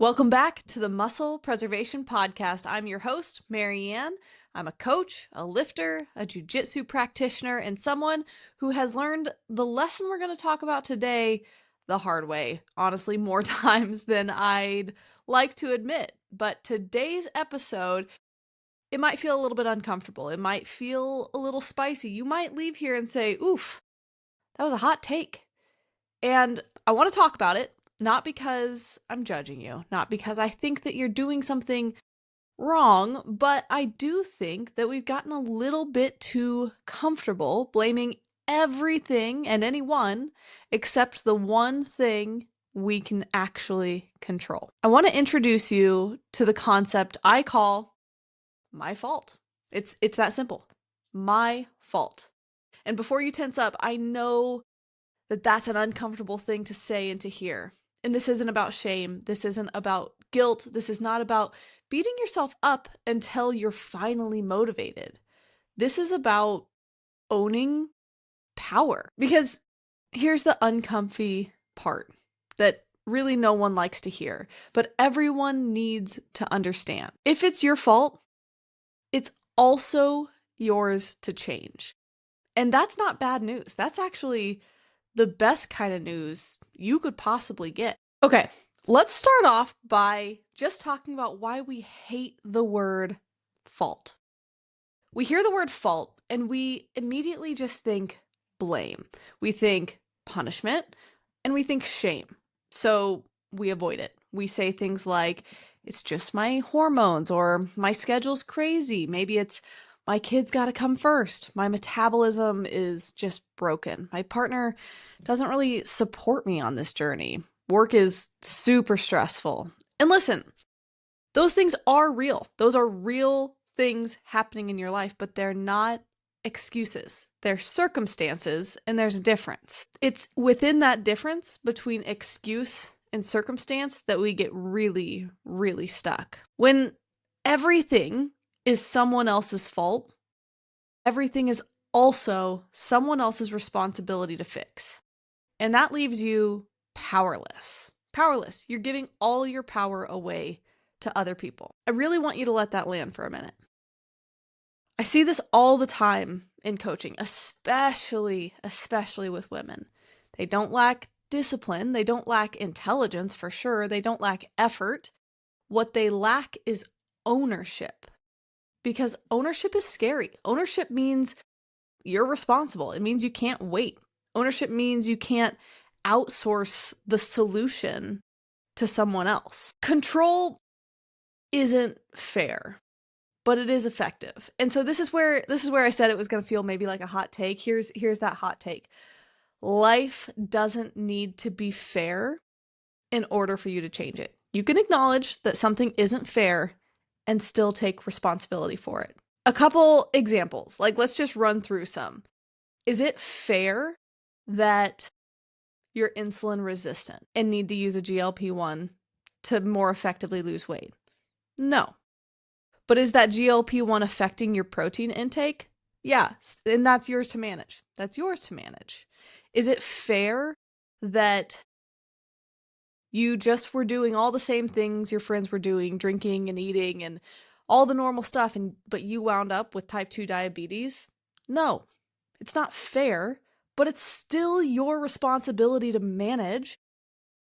Welcome back to the Muscle Preservation Podcast. I'm your host, Marianne. I'm a coach, a lifter, a jujitsu practitioner, and someone who has learned the lesson we're going to talk about today the hard way. Honestly, more times than I'd like to admit. But today's episode, it might feel a little bit uncomfortable. It might feel a little spicy. You might leave here and say, oof, that was a hot take. And I want to talk about it, not because I'm judging you, not because I think that you're doing something wrong, but I do think that we've gotten a little bit too comfortable blaming everything and anyone except the one thing we can actually control. I want to introduce you to the concept I call my fault. It's that simple. My fault. And before you tense up, I know that that's an uncomfortable thing to say and to hear. And this isn't about shame. This isn't about guilt. This is not about beating yourself up until you're finally motivated. This is about owning power. Because here's the uncomfy part that really no one likes to hear, but everyone needs to understand. If it's your fault, it's also yours to change. And that's not bad news. That's actually the best kind of news you could possibly get. Okay, let's start off by just talking about why we hate the word fault. We hear the word fault and we immediately just think blame. We think punishment and we think shame. So we avoid it. We say things like, it's just my hormones, or my schedule's crazy. Maybe it's my kid's got to come first. My metabolism is just broken. My partner doesn't really support me on this journey. Work is super stressful. And listen, those things are real. Those are real things happening in your life, but they're not excuses. They're circumstances, and there's a difference. It's within that difference between excuse and circumstance that we get really, really stuck. When everything is someone else's fault, everything is also someone else's responsibility to fix. And that leaves you powerless. Powerless. You're giving all your power away to other people. I really want you to let that land for a minute. I see this all the time in coaching, especially with women. They don't lack discipline. They don't lack intelligence for sure. They don't lack effort. What they lack is ownership, because ownership is scary. Ownership means you're responsible. It means you can't wait. Ownership means you can't outsource the solution to someone else. Control isn't fair, but it is effective. And so this is where I said it was going to feel maybe like a hot take. Here's that hot take. Life doesn't need to be fair in order for you to change it. You can acknowledge that something isn't fair and still take responsibility for it. A couple examples, like let's just run through some. Is it fair that you're insulin resistant and need to use a GLP-1 to more effectively lose weight? No. But is that GLP-1 affecting your protein intake? Yeah, and that's yours to manage. That's yours to manage. Is it fair that you just were doing all the same things your friends were doing, drinking and eating and all the normal stuff, but you wound up with type 2 diabetes? No, it's not fair, but it's still your responsibility to manage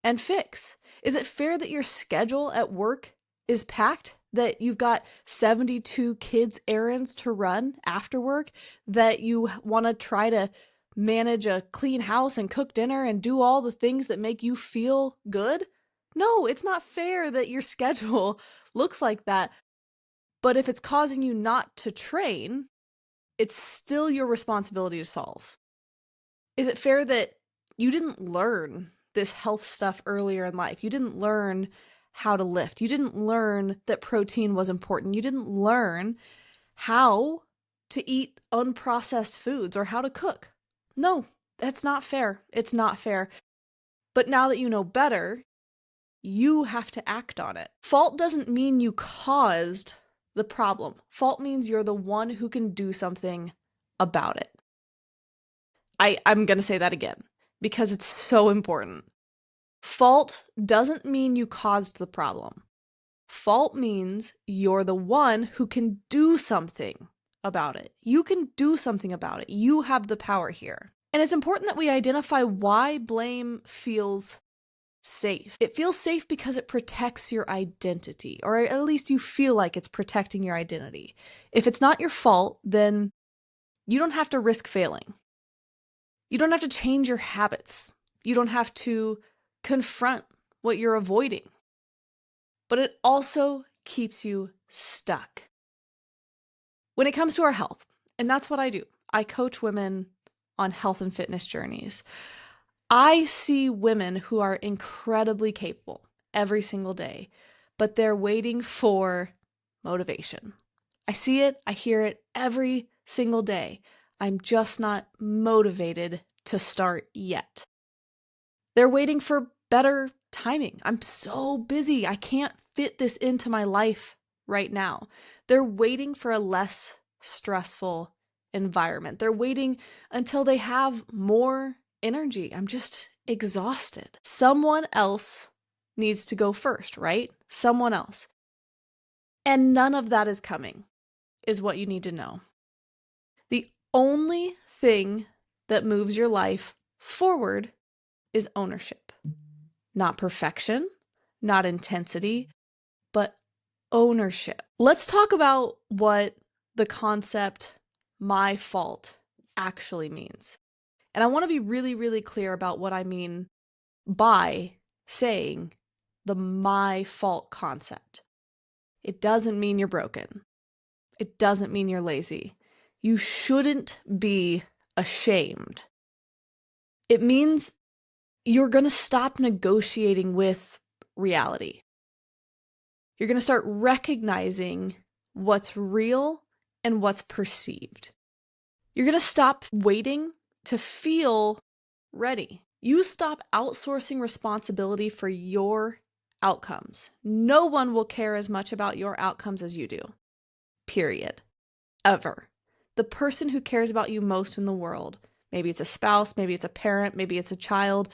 and fix. Is it fair that your schedule at work is packed? That you've got 72 kids' errands to run after work? That you want to try to manage a clean house and cook dinner and do all the things that make you feel good? No, it's not fair that your schedule looks like that. But if it's causing you not to train, it's still your responsibility to solve. Is it fair that you didn't learn this health stuff earlier in life? You didn't learn how to lift. You didn't learn that protein was important. You didn't learn how to eat unprocessed foods or how to cook. No, that's not fair. It's not fair. But now that you know better, you have to act on it. Fault doesn't mean you caused the problem. Fault means you're the one who can do something about it. I'm going to say that again because it's so important. Fault doesn't mean you caused the problem. Fault means you're the one who can do something about it. You can do something about it. You have the power here. And it's important that we identify why blame feels safe. It feels safe because it protects your identity, or at least you feel like it's protecting your identity. If it's not your fault, then you don't have to risk failing. You don't have to change your habits. You don't have to confront what you're avoiding. But it also keeps you stuck. When it comes to our health, and that's what I do, I coach women on health and fitness journeys. I see women who are incredibly capable every single day, but they're waiting for motivation. I see it, I hear it every single day. I'm just not motivated to start yet. They're waiting for better timing. I'm so busy. I can't fit this into my life right now. They're waiting for a less stressful environment. They're waiting until they have more energy. I'm just exhausted. Someone else needs to go first, right? Someone else. And none of that is coming, is what you need to know. The only thing that moves your life forward is ownership. Not perfection, not intensity, but ownership. Let's talk about what the concept my fault actually means. And I want to be really, really clear about what I mean by saying the my fault concept. It doesn't mean you're broken. It doesn't mean you're lazy. You shouldn't be ashamed. It means you're going to stop negotiating with reality. You're going to start recognizing what's real and what's perceived. You're going to stop waiting to feel ready. You stop outsourcing responsibility for your outcomes. No one will care as much about your outcomes as you do. Period. Ever. The person who cares about you most in the world, maybe it's a spouse, maybe it's a parent, maybe it's a child,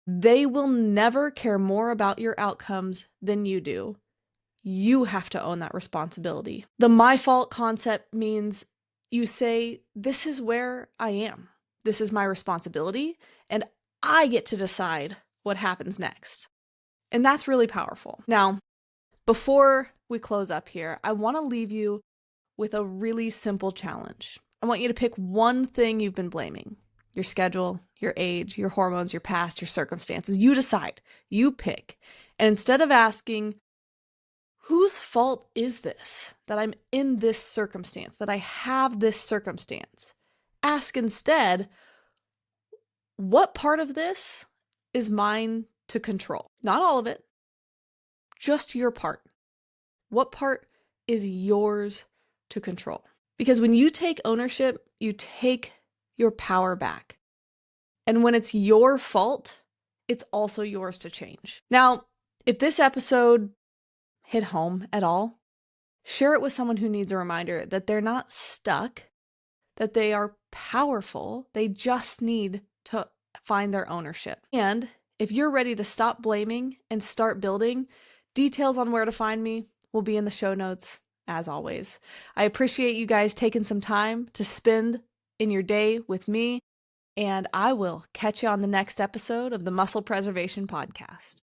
they will never care more about your outcomes than you do. You have to own that responsibility. The my fault concept means you say, this is where I am. This is my responsibility, and I get to decide what happens next. And that's really powerful. Now, before we close up here, I want to leave you with a really simple challenge. I want you to pick one thing you've been blaming. Your schedule, your age, your hormones, your past, your circumstances. You decide. You pick. And instead of asking, whose fault is this that I'm in this circumstance, that I have this circumstance? Ask instead, what part of this is mine to control? Not all of it, just your part. What part is yours to control? Because when you take ownership, you take your power back. And when it's your fault, it's also yours to change. Now, if this episode hit home at all, share it with someone who needs a reminder that they're not stuck, that they are powerful. They just need to find their ownership. And if you're ready to stop blaming and start building, details on where to find me will be in the show notes, as always. I appreciate you guys taking some time to spend in your day with me, and I will catch you on the next episode of the Muscle Preservation Podcast.